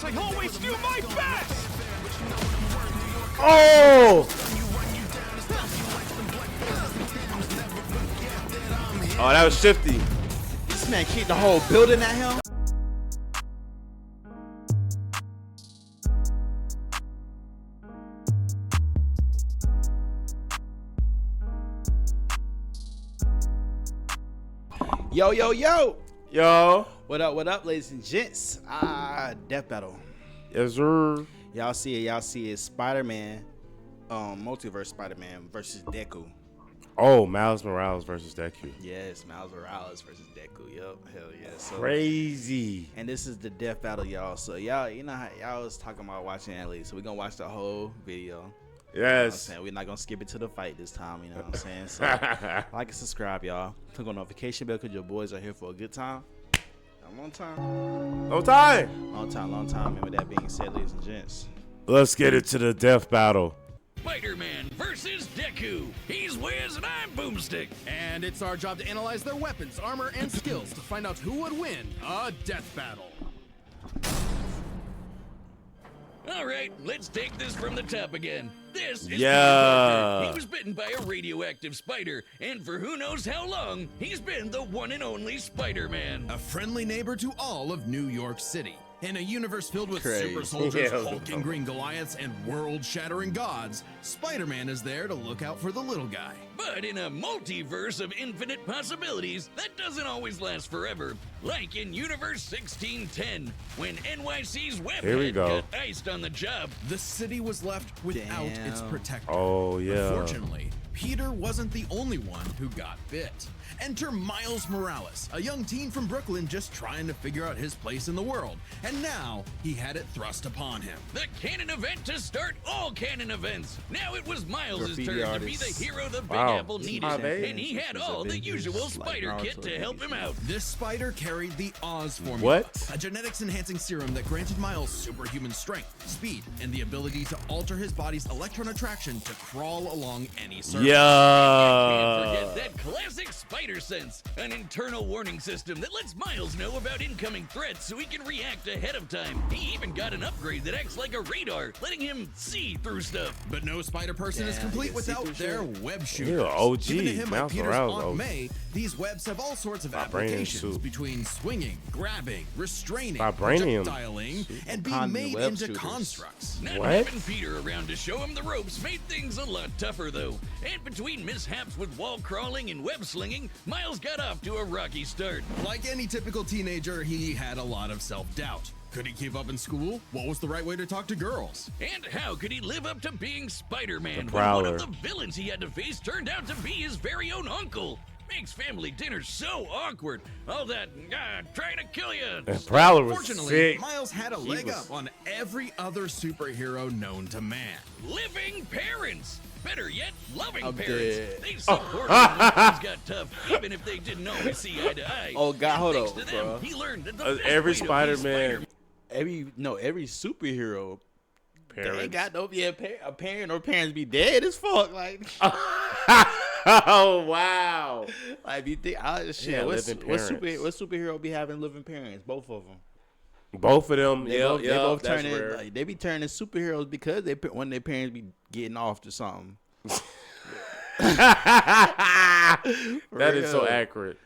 I always do my best! Oh! Oh, that was shifty. This man kicked the whole building at him. Yo, yo, yo. Yo. What up, ladies and gents? Death Battle. Yes, sir. Y'all see it. Spider-Man, multiverse Spider-Man versus Deku. Oh, Miles Morales versus Deku. Yes, Miles Morales versus Deku. Yup, hell yeah. So, crazy. and this is the Death Battle, y'all. So y'all, you know how y'all was talking about watching at least. So we're gonna watch the whole video. Yes. You know what I'm saying? We're not gonna skip it to the fight this time, you know what I'm saying? So like and subscribe, y'all. Click on the notification bell because your boys are here for a good time. A long time. No time. Long time. And with that being said, ladies and gents, Let's get it to the death battle. Spider-Man versus Deku. He's Wiz and I'm Boomstick. And it's our job to analyze their weapons, armor, and skills to find out who would win a death battle. All right, let's take this from the top again. This is Yeah. Peter Parker. He was bitten by a radioactive spider, and for who knows how long, he's been the one and only Spider-Man. A friendly neighbor to all of New York City. In a universe filled with Crazy. super soldiers, Yeah. hulking green Goliaths, and world-shattering gods, Spider-Man is there to look out for the little guy. But in a multiverse of infinite possibilities, that doesn't always last forever. Like in Universe 1610, when NYC's Here we webhead go. got iced on the job. The city was left without its Damn. protector. Oh, yeah. Unfortunately, Peter wasn't the only one who got bit. Enter Miles Morales, a young teen from Brooklyn just trying to figure out his place in the world. And now, he had it thrust upon him. The canon event to start all canon events. Now it was Miles' Graffiti turn to be artist. the hero the Big Wow. Apple This is needed, my baby. and he had This is all the Avengers, usual like spider Naruto kit to help him out. This spider carried the Oz formula. What? A genetics-enhancing serum that granted Miles superhuman strength, speed, and the ability to alter his body's electron attraction to crawl along any surface. Can't Yeah. forget that classic spider sense, an internal warning system that lets Miles know about incoming threats so he can react ahead of time. He even got an upgrade that acts like a radar, letting him see through stuff. But no spider person is Damn, complete you can see without through their shit. web shooters. Yeah, OG, Given to him by Miles Peter's Morales, Aunt OG. May, these webs have all sorts of Vibranium applications suit. between swinging, grabbing, restraining, Vibranium projectiling, and being Condom made web into shooters. constructs. Not What? having Peter around to show him the ropes made things a lot tougher, though. And between mishaps with wall crawling and web slinging, Miles got off to a rocky start. Like any typical teenager, he had a lot of self-doubt. Could he keep up in school? What was the right way to talk to girls? And how could he live up to being Spider-Man when one Prowler. of the villains he had to face turned out to be his very own uncle? Makes family dinner so awkward. All that, trying to kill you. And Prowler was Fortunately, sick. Miles had a leg was- up on every other superhero known to man. Living parents. Better yet, loving I'm parents. dead. They supported him when things got tough, even if they didn't always see eye to eye. Oh, God, And hold thanks on, to them, bro. he learned that the Every best way to be Spider-Man every superhero, they ain't parents. got no a parent or parents be dead as fuck. Like, Oh, wow. like you think, shit. Yeah, what living superhero be having living parents? Both of them. Both of them. They Yeah, both, they both that's turning rare. like, they be turning superheroes because when their parents be getting off to something. That is so real. accurate.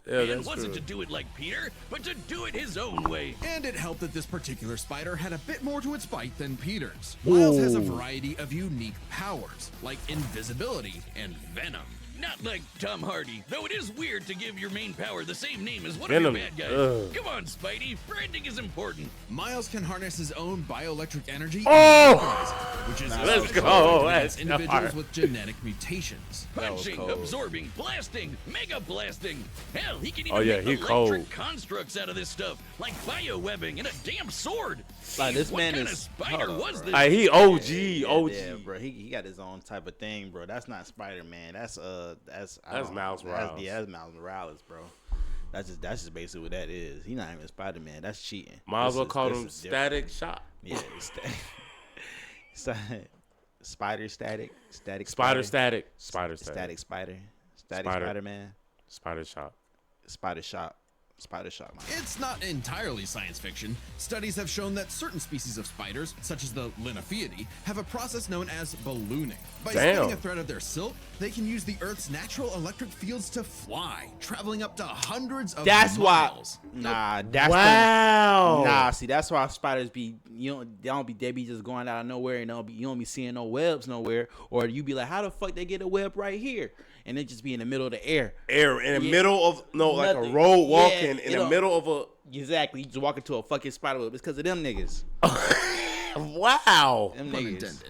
Yeah, And that's wasn't true. to do it like Peter, but to do it his own way. And it helped that this particular spider had a bit more to its bite than Peter's. Miles has a Ooh. variety of unique powers, like invisibility and venom. Not like Tom Hardy, though it is weird to give your main power the same name as one Venom. of your bad guys. Ugh. Come on, Spidey, branding is important. Miles can harness his own bioelectric energy, Oh! which is Let's especially go. effective against That's individuals hard. with genetic mutations. That was Punching, cold. absorbing, blasting, mega blasting. Hell, he can even Oh, yeah, make he electric cold. constructs out of this stuff, like biowebbing and a damn sword. Like, this What man kind is- of spider hold on, was bro. this? He OG, OG. Yeah, bro. He got his own type of thing, bro. That's not Spider-Man. That's Miles Morales. That's Miles Morales, bro. That's just basically what that is. He not even Spider-Man. That's cheating. Might as well call this him is different. Static Shock. Yeah, Spider static, static Spider spider, Static. Spider Static. static spider, static Spider. Spider-Man, Spider Shock. Spider shop, spider shot, man. It's not entirely science fiction. Studies have shown that certain species of spiders, such as the Linophiidae, have a process known as ballooning. By spinning a thread of their silk, they can use the Earth's natural electric fields to fly, traveling up to hundreds of miles. See, that's why spiders be, they be just going out of nowhere, and you don't be seeing no webs nowhere, or you be like, how the fuck they get a web right here? And they just be in the middle of the air. In the middle of like a road walking in the middle of a. Exactly, you just walk into a fucking spider web. It's because of them niggas. Wow. Them niggas.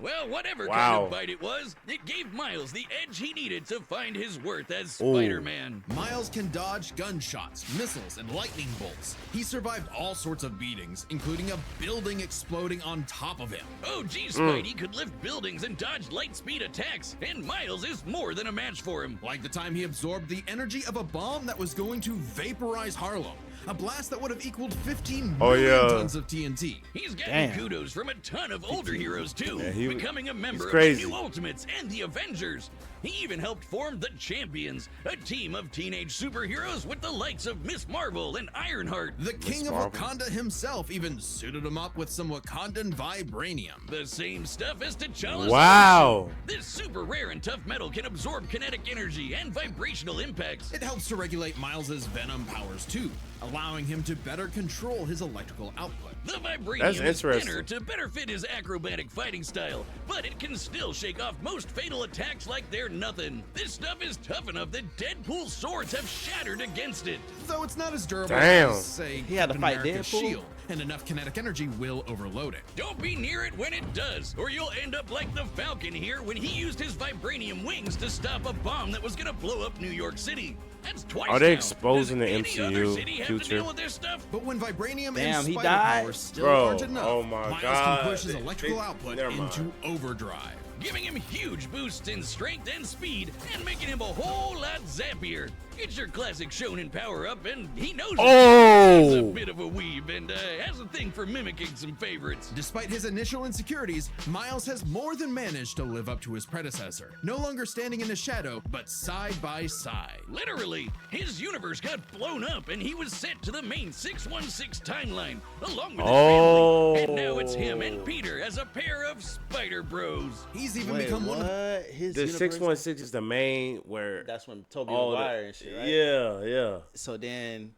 Well, whatever kind of bite it was, it gave Miles the edge he needed to find his worth as Spider-Man. Miles can dodge gunshots, missiles, and lightning bolts. He survived all sorts of beatings, including a building exploding on top of him. Oh, geez, Spidey could lift buildings and dodge light speed attacks, and Miles is more than a match for him. Like the time he absorbed the energy of a bomb that was going to vaporize Harlem. A blast that would have equaled 15 million tons of TNT. He's getting kudos from a ton of older heroes, too, becoming a member of the New Ultimates and the Avengers. He even helped form the Champions, a team of teenage superheroes with the likes of Miss Marvel and Ironheart. The King of Wakanda himself even suited him up with some Wakandan vibranium. The same stuff as T'Challa's. Wow. This super rare and tough metal can absorb kinetic energy and vibrational impacts. It helps to regulate Miles's venom powers too, allowing him to better control his electrical output. The vibranium is thinner to better fit his acrobatic fighting style, but it can still shake off most fatal attacks like they're nothing. This stuff is tough enough that Deadpool's swords have shattered against it. Though it's not as durable as, say, he had to fight America's Deadpool? shield, and enough kinetic energy will overload it. Don't be near it when it does, or you'll end up like the Falcon here when he used his vibranium wings to stop a bomb that was gonna blow up New York City. That's twice. Are they now. exposing Does the any other MCU city have future? to deal with this stuff? But when vibranium Damn, and he spider died? power still Bro, aren't enough, oh my Miles God. can push his electrical output never mind. into overdrive. Giving him huge boosts in strength and speed, and making him a whole lot zappier. It's your classic shonen power-up, and he knows it. He's a bit of a weeb, and has a thing for mimicking some favorites. Despite his initial insecurities, Miles has more than managed to live up to his predecessor. No longer standing in the shadow, but side by side. Literally, his universe got blown up, and he was sent to the main 616 timeline, along with his family. And now it's him and Peter as a pair of Spider Bros. He's even become one of the 616 is the main where that's when Tobey Maguire and shit. Right? Yeah. So then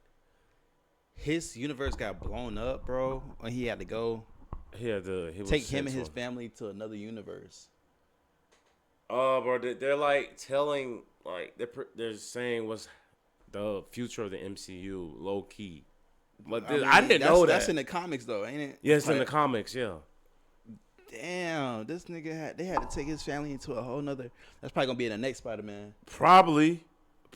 his universe got blown up, bro, and he had to go take him and his family to another universe. Bro, they're like telling, like they're saying what's the future of the MCU, low key. But I didn't know that. That's in the comics, though, ain't it? Yeah, it's in the comics. Yeah. Damn, this nigga they had to take his family into a whole nother. That's probably gonna be in the next Spider-Man. Probably.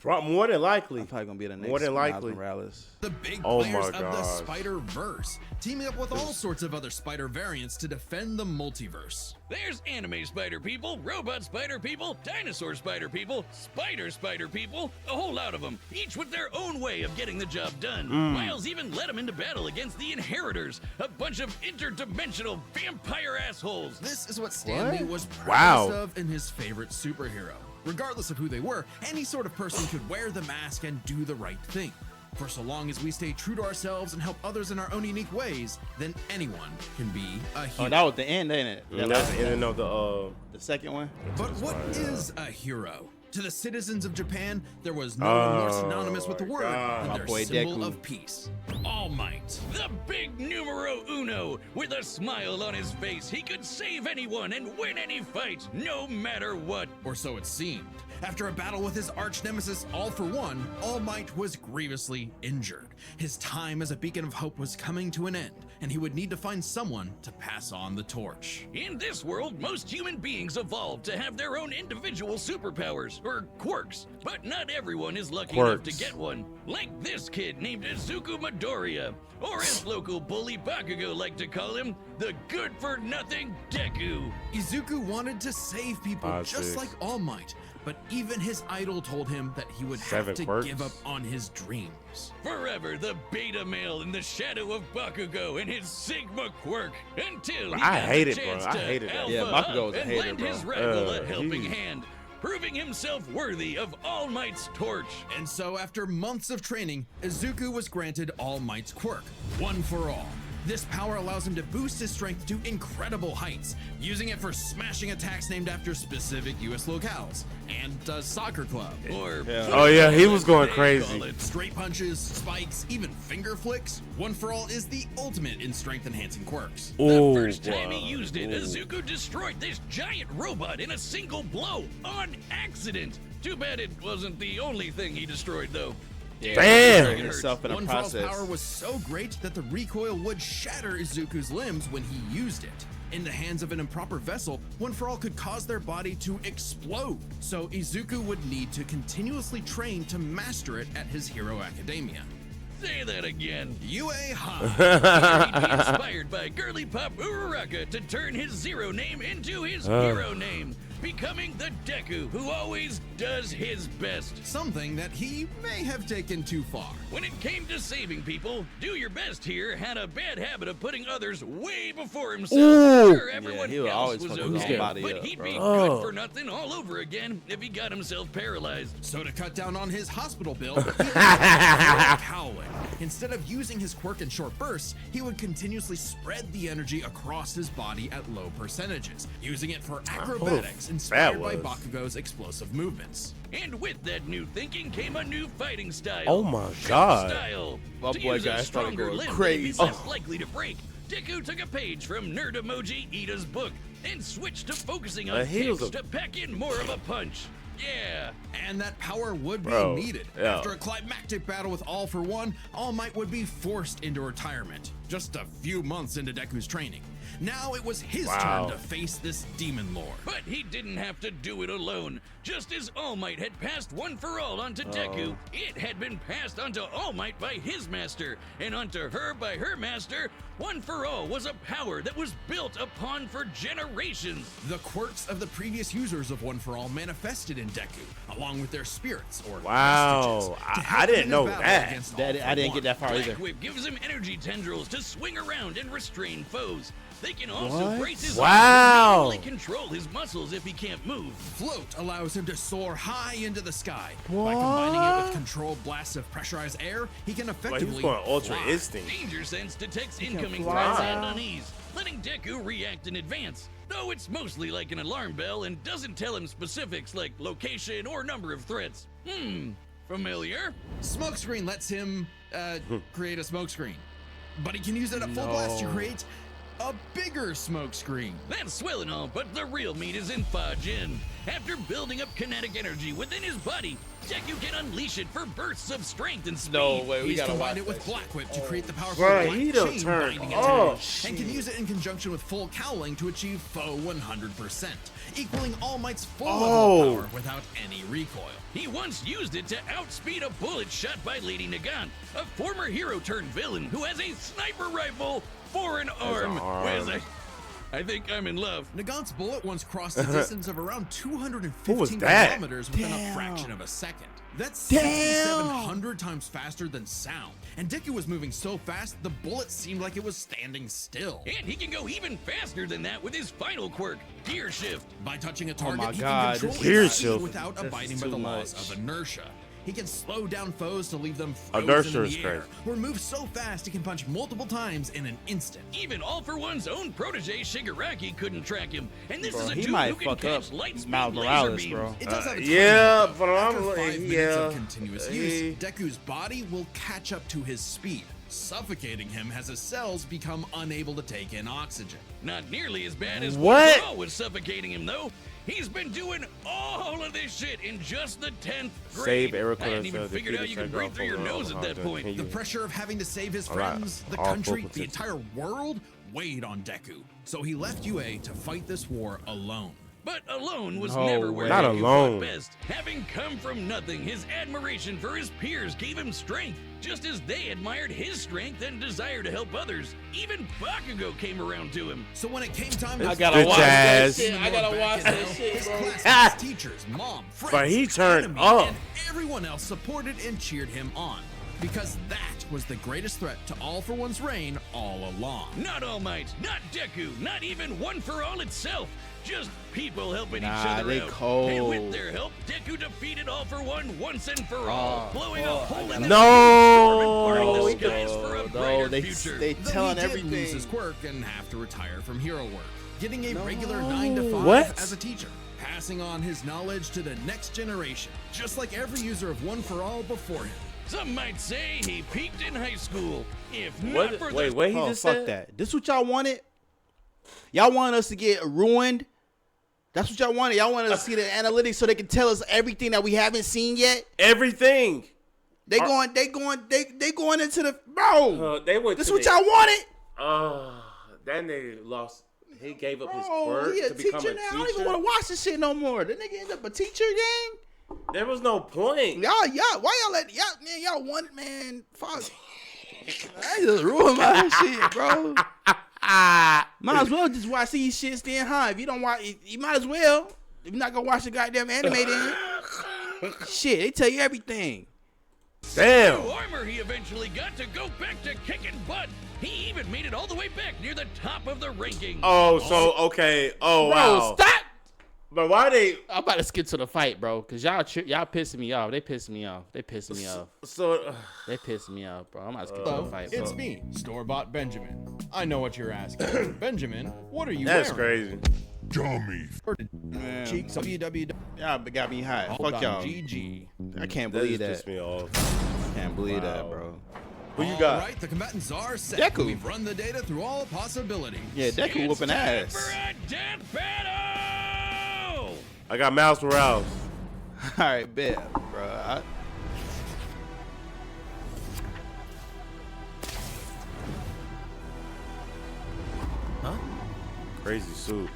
More than likely. Probably gonna be in the next more than likely. Morales. The big players of the Spider-Verse, teaming up with all sorts of other spider variants to defend the multiverse. There's anime spider people, robot spider people, dinosaur spider people, spider people, a whole lot of them, each with their own way of getting the job done. Miles even led them into battle against the Inheritors, a bunch of interdimensional vampire assholes. This is what Stan Lee was proudest of in his favorite superhero. Regardless of who they were, any sort of person could wear the mask and do the right thing. For so long as we stay true to ourselves and help others in our own unique ways, then anyone can be a hero. Oh, that was the end, ain't it? That's the end of the second one. But what is a hero? To the citizens of Japan, there was no one more synonymous with the word than their symbol Deku. of peace. All Might. The big numero uno. With a smile on his face, he could save anyone and win any fight, no matter what. Or so it seemed. After a battle with his arch nemesis All For One, All Might was grievously injured. His time as a beacon of hope was coming to an end, and he would need to find someone to pass on the torch. In this world, most human beings evolved to have their own individual superpowers, or quirks, but not everyone is lucky enough to get one. Like this kid named Izuku Midoriya, or as local bully Bakugo liked to call him, the good-for-nothing Deku. Izuku wanted to save people just like All Might, but even his idol told him that he would have to give up on his dreams. Forever the beta male in the shadow of Bakugo and his Sigma quirk, until he I got hated the it, bro. chance I to hated that. alpha Yeah, Bakugo up was a and hater, lend bro. his rival a helping hand. proving himself worthy of All Might's torch. And so, after months of training, Izuku was granted All Might's quirk, One for All. This power allows him to boost his strength to incredible heights, using it for smashing attacks named after specific U.S. locales and a soccer club. Or Oh yeah, he was going they crazy. call it. Straight punches, spikes, even finger flicks. One for All is the ultimate in strength enhancing quirks. Oh, The first time he used it, Ooh. Izuku destroyed this giant robot in a single blow on accident. Too bad it wasn't the only thing he destroyed, though. Damn. Himself in the One for All's process. power was so great that the recoil would shatter Izuku's limbs when he used it. In the hands of an improper vessel, One for All could cause their body to explode. So Izuku would need to continuously train to master it at his Hero Academia. Say that again. Yue Han. He'd be inspired by girly pop Uraraka to turn his zero name into his hero name, becoming the Deku who always does his best. Something that he may have taken too far. When it came to saving people, Do Your Best here had a bad habit of putting others way before himself. Ooh. Sure, everyone he would else always was fuck his own okay, body but up, he'd bro. be Oh. good for nothing all over again if he got himself paralyzed. So to cut down on his hospital bill, he had cowling. Instead of using his quirk in short bursts, he would continuously spread the energy across his body at low percentages, using it for acrobatics inspired by was. Bakugo's explosive movements. And with that new thinking came a new fighting style. Oh my Show God. Style. My To boy use a guy started stronger going limb crazy. that'd be less likely to break, Deku took a page from Nerd Emoji Ida's book and switched to focusing on he was kicks a- to pack in more of a punch. Yeah. And that power would be Bro, needed. yeah. After a climactic battle with All for One, All Might would be forced into retirement, just a few months into Deku's training. Now it was his Wow. turn to face this demon lord. But he didn't have to do it alone. Just as All Might had passed One for All onto Deku, it had been passed onto All Might by his master, and onto her by her master. One for All was a power that was built upon for generations. The quirks of the previous users of One for All manifested in Deku, along with their spirits or Wow. vestiges, to I help didn't him in know battle that. against That, All I for didn't One. get that far either. Black Whip gives him energy tendrils to swing around and restrain foes. They can also What? brace his Wow. arms and manually control his muscles if he can't move. Float allows him to soar high into the sky. By combining it with controlled blasts of pressurized air, he can Like, effectively he's going Ultra fly. Instinct. Danger Sense detects incoming fly. threats and unease, letting Deku react in advance. Though it's mostly like an alarm bell and doesn't tell him specifics like location or number of threats. Familiar? Smokescreen lets him create a smokescreen, but he can use it at full blast to create a bigger smokescreen. That's swell and all, but the real meat is in Fajin. After building up kinetic energy within his body, Deku can unleash it for bursts of strength and speed. No way, we He's gotta watch combined it with that Black Whip to create the powerful Bro, black he done chain turned binding up. its energy, and can use it in conjunction with full cowling to achieve foe 100%, equaling All Might's full level of power without any recoil. He once used it to outspeed a bullet shot by Lady Nagant, a former hero turned villain who has a sniper rifle for an arm. arm. I think I'm in love. Nagant's bullet once crossed a distance of around Who was 215 that? kilometers within a fraction of a second. That's 6,700 times faster than sound. And Deku was moving so fast, the bullet seemed like it was standing still. And he can go even faster than that with his final quirk, Gear Shift. By touching a target, my he God, can this control gear his speed shift. without This abiding is by the too laws much. of inertia. He can slow down foes to leave them Inertia frozen in is the air, crazy. or move so fast he can punch multiple times in an instant. Even All for One's own protege Shigaraki couldn't track him. And this Bro, is a he dude might who can fuck up catch light speed Miles laser Morales, beams. bro. It does have a time yeah, limit, but though. I'm After like, 5 minutes yeah. of continuous use, Deku's body will catch up to his speed, suffocating him as his cells become unable to take in oxygen. Not nearly as bad as What? One was suffocating him, though. He's been doing all of this shit in just the 10th grade. Save Eric I hadn't even Cordell, figured out you could breathe through your nose at that point. The pressure of having to save his Alright, friends, the all country, full the entire world weighed on Deku. So he left UA to fight this war alone. But alone was No never where way. Not Deku alone. fought best. Having come from nothing, his admiration for his peers gave him strength, just as they admired his strength and desire to help others. Even Bakugo came around to him. So when it came time This I to gotta bitch watch that ass. shit. I gotta watch that shit, his bro. classmates, teachers, mom, friends, But he turned enemy, up. and everyone else supported and cheered him on. because that was the greatest threat to All for One's reign all along. Not All Might, not Deku, not even One for All itself. Just people helping each Nah, other they out. cold. And with their help, Deku defeated All for One once and for all, blowing a hole in the No. parting the skies for a brighter they future. they Though telling he did everything. lose his quirk and have to retire from hero work, getting a regular 9 to 5 What? as a teacher, passing on his knowledge to the next generation, just like every user of One for All before him. Some might say he peaked in high school. If not What? for Wait, the... what he Oh, just fuck said? that. This what y'all wanted? Y'all want us to get ruined? That's what y'all wanted. Y'all wanted us to see the analytics so they can tell us everything that we haven't seen yet. Everything. They going into the bro. They went. This to what the- y'all wanted? That nigga lost. He gave up his Bro, quirk he a to become teacher a now. teacher. I don't even want to watch this shit no more. The nigga end up a teacher gang. There was no point. Y'all, why y'all let y'all want man? Fuck. I just ruined my shit, bro. Might as well just watch these shits then, huh? If you don't watch, you might as well. If you're not gonna watch the goddamn anime, then shit, they tell you everything. Damn. New armor he eventually got to go back to kicking butt. He even made it all the way back near the top of the rankings. Oh, so okay. Oh, Bro, wow. stop. But why they? I'm about to skip to the fight, bro, cause y'all pissing me off. They pissing me off. They pissing me off. So They pissing me off, bro. I'm about to skip to the Hello, fight, bro. it's me, store-bought Benjamin. I know what you're asking. Benjamin, what are you that's wearing? crazy. Dummy. Man, Cheeks www. y'all got me hot. Fuck y'all. GG. I can't That believe just that. pissed me off. Can't believe Wow. that, bro. Who you got? All right, the combatants are set. Deku. We've run the data through all possibilities. Yeah, Deku It's whooping time ass. for a death battle! I got Miles Morales. All right, bet, bro. Crazy suit.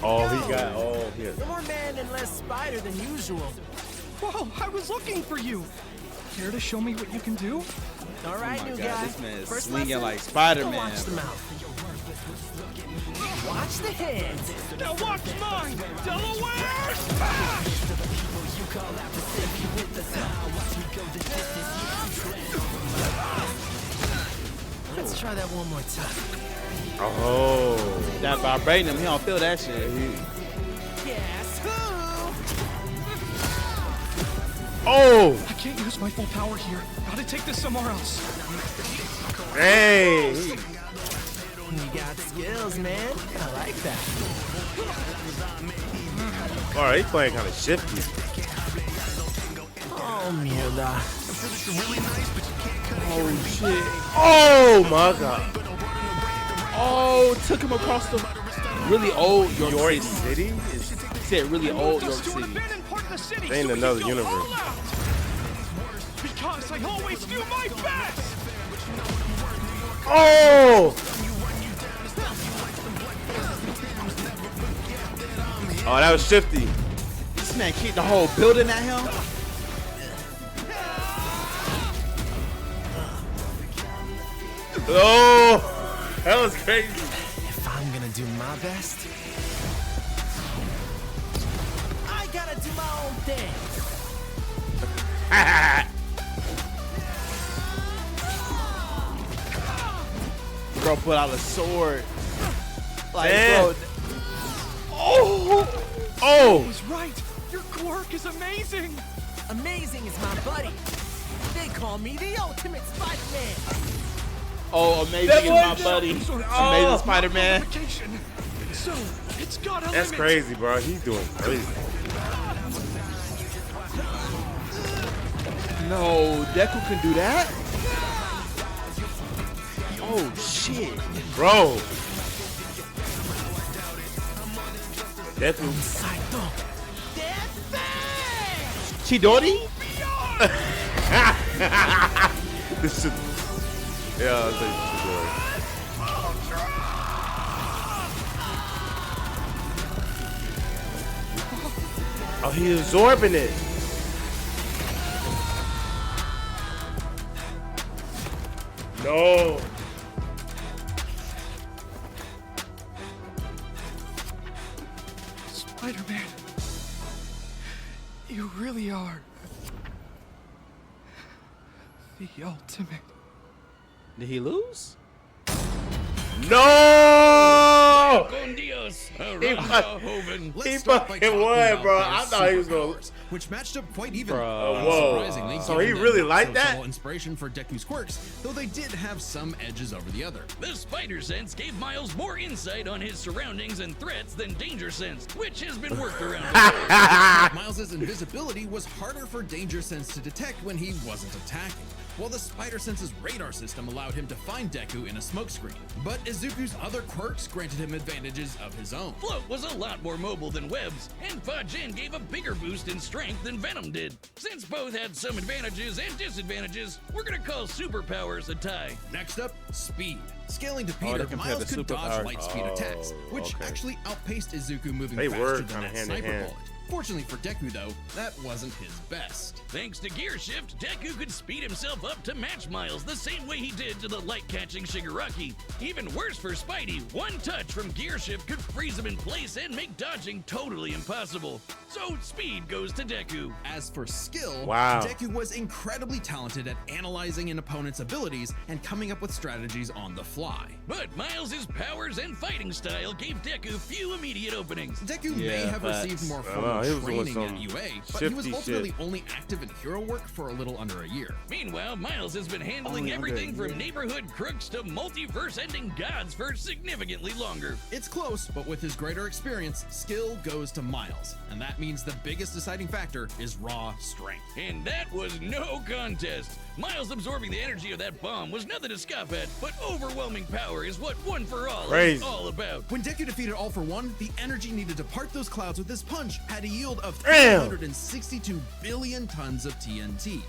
Oh, he got. Oh, yeah. You're more man and less spider than usual. Whoa, I was looking for you. Care to show me what you can do? All right, Oh my new God, guy. this man is First swinging lesson, like Spider-Man. don't watch the mouth. Watch the hands. Now watch mine, Delaware! Smash! Let's try that one more time. Oh. That vibrating him, he don't feel that shit. Guess who? Oh. I can't use my full power here. Gotta take this somewhere else. Dang. You got skills, man. I like that. All right, he's playing kind of shifty. Oh, mierda. Oh shit. Oh my God. Oh, took him across the really old York York City. City? He said really old York To an City. abandoned part of the city They in so we another can go universe. all out. Because I always do my best. Oh. Oh, that was shifty. This man kicked the whole building at him. Oh, that was crazy. If I'm gonna do my best, I gotta do my own thing. Bro put out a sword. Like, Damn. bro. Oh. Oh. I was right. Your quirk is amazing. Amazing is my buddy. They call me the ultimate Spider-Man. Oh, amazing That is my boy- buddy. So- Amazing Spider-Man. Modification. So it's got a That's limit. crazy, bro. He's doing crazy. No, Deku can do that? Oh, shit. Bro. Deku. Saito. Chidori? This shit. Yeah, I'll take this shit. Oh, he's absorbing it. No. Spider-Man. You really are the ultimate. Did he lose? No! Con Dios, He fucking won, bro. I thought he was going to. Which matched up quite even. Whoa. Surprisingly, So given he the really not liked so that? subtle inspiration for Deku's quirks, though they did have some edges over the other. The spider sense gave Miles more insight on his surroundings and threats than danger sense, which has been worked around before. Miles's invisibility was harder for danger sense to detect when he wasn't attacking, while the spider sense's radar system allowed him to find Deku in a smokescreen. But Izuku's other quirks granted him advantages of his own. Float was a lot more mobile than Webs, and Fa-Jin gave a bigger boost in strength than Venom did. Since both had some advantages and disadvantages, we're gonna call superpowers a tie. Next up, speed. Scaling to Peter, they compared Miles the could dodge superpowers. light speed attacks, which okay. actually outpaced Izuku moving They were faster than kinda that hand in sniper hand. bullet. Fortunately for Deku, though, that wasn't his best. Thanks to Gear Shift, Deku could speed himself up to match Miles the same way he did to the light-catching Shigaraki. Even worse for Spidey, one touch from Gear Shift could freeze him in place and make dodging totally impossible. So speed goes to Deku. As for skill, Wow. Deku was incredibly talented at analyzing an opponent's abilities and coming up with strategies on the fly. But Miles' powers and fighting style gave Deku few immediate openings. Deku may Yeah, have facts. received more know, formal he was doing training some at UA, but he was shifty ultimately shit. only active in hero work for a little under a year. Meanwhile, Miles has been handling Only under everything a from year. neighborhood crooks to multiverse-ending gods for significantly longer. It's close, but with his greater experience, skill goes to Miles, and that means the biggest deciding factor is raw strength. And that was no contest. Miles absorbing the energy of that bomb was nothing to scoff at, but overwhelming power is what One for All Crazy. is all about. When Deku defeated All for One, the energy needed to part those clouds with his punch had a yield of Damn. 362 billion tons of TNT.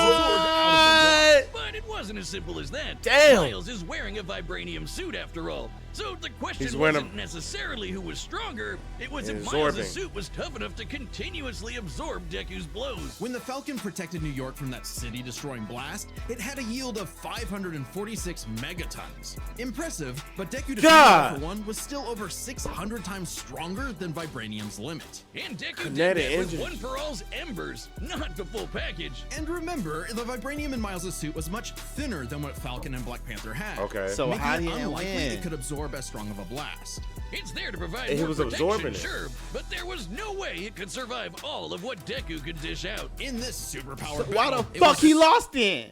What? But it wasn't as simple as that. Damn. Miles is wearing a vibranium suit after all. So the question He's wearing wasn't necessarily who was stronger, it was if Absorbing. Miles' suit was tough enough to continuously absorb Deku's blows. When the Falcon protected New York from that city-destroying blast, it had a yield of 546 megatons. Impressive, but Deku defeating God. All for One was still over 600 times stronger than Vibranium's limit. And Deku Kinetic did that with engine. One for All's embers, not the full package. And remember, the Vibranium in Miles' suit was much thinner than what Falcon and Black Panther had. Okay. So making how it did he unlikely win? it could absorb as strong of a blast. It's there to provide And he more was protection, absorbing it. sure, but there was no way it could survive all of what Deku could dish out. In this superpower So why the battle, it fuck was he lost then?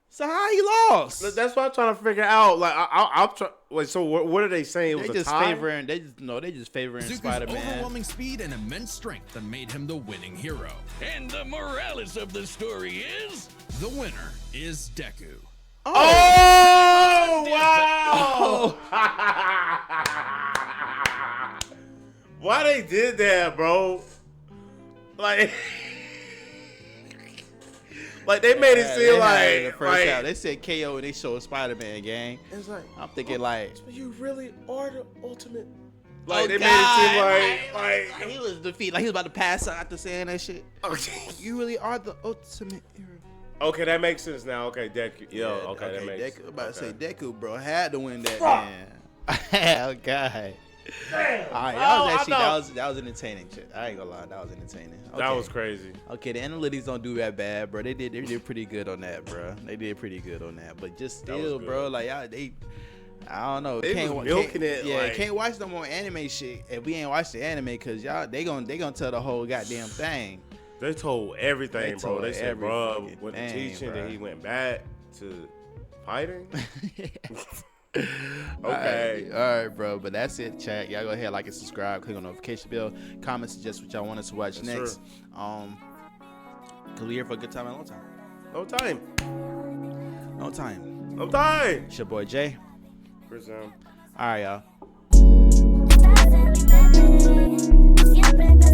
So how he lost? That's what I'm trying to figure out. Like, I'm trying. Wait, so what are they saying? It was They a just tie? favoring. They just favoring Zuko's Spider-Man. overwhelming speed and immense strength that made him the winning hero. And the morales of the story is... The winner is Deku. Oh wow! Why they did that, bro? Like they made it seem like they said KO and they showed Spider-Man gang. it's like I'm thinking like, you really are the ultimate. Like oh, they God, made it seem like he was defeated. Like he was about to pass out after saying that shit. okay. You really are the ultimate hero. Okay, that makes sense now. Okay, Deku. Yo, okay, that makes Deku, about to say okay. Deku, bro, had to win that. Man. Oh God. Damn. All right, Oh, that was I know. that was entertaining shit. I ain't gonna lie, that was entertaining. Okay. That was crazy. Okay, the analytics don't do that bad, bro. They did pretty good on that, bro. They did pretty good on that, but just That was still, good. bro, like I don't know. They was milking it, Yeah, like- can't watch no more anime shit if we ain't watch the anime, cause y'all they gonna tell the whole goddamn thing. They told everything, They bro. told They said, every bro, fucking with the thing, teaching bro. that he went back to fighting. All Okay. right, bro. But that's it, chat. Y'all go ahead, like and subscribe, click on the notification bell, comment, suggest what y'all want us to watch Yes, next. sir. Cause we here for a good time and a long time. No time. No time. No time. It's your boy Jay. Chris, All right, y'all. Siempre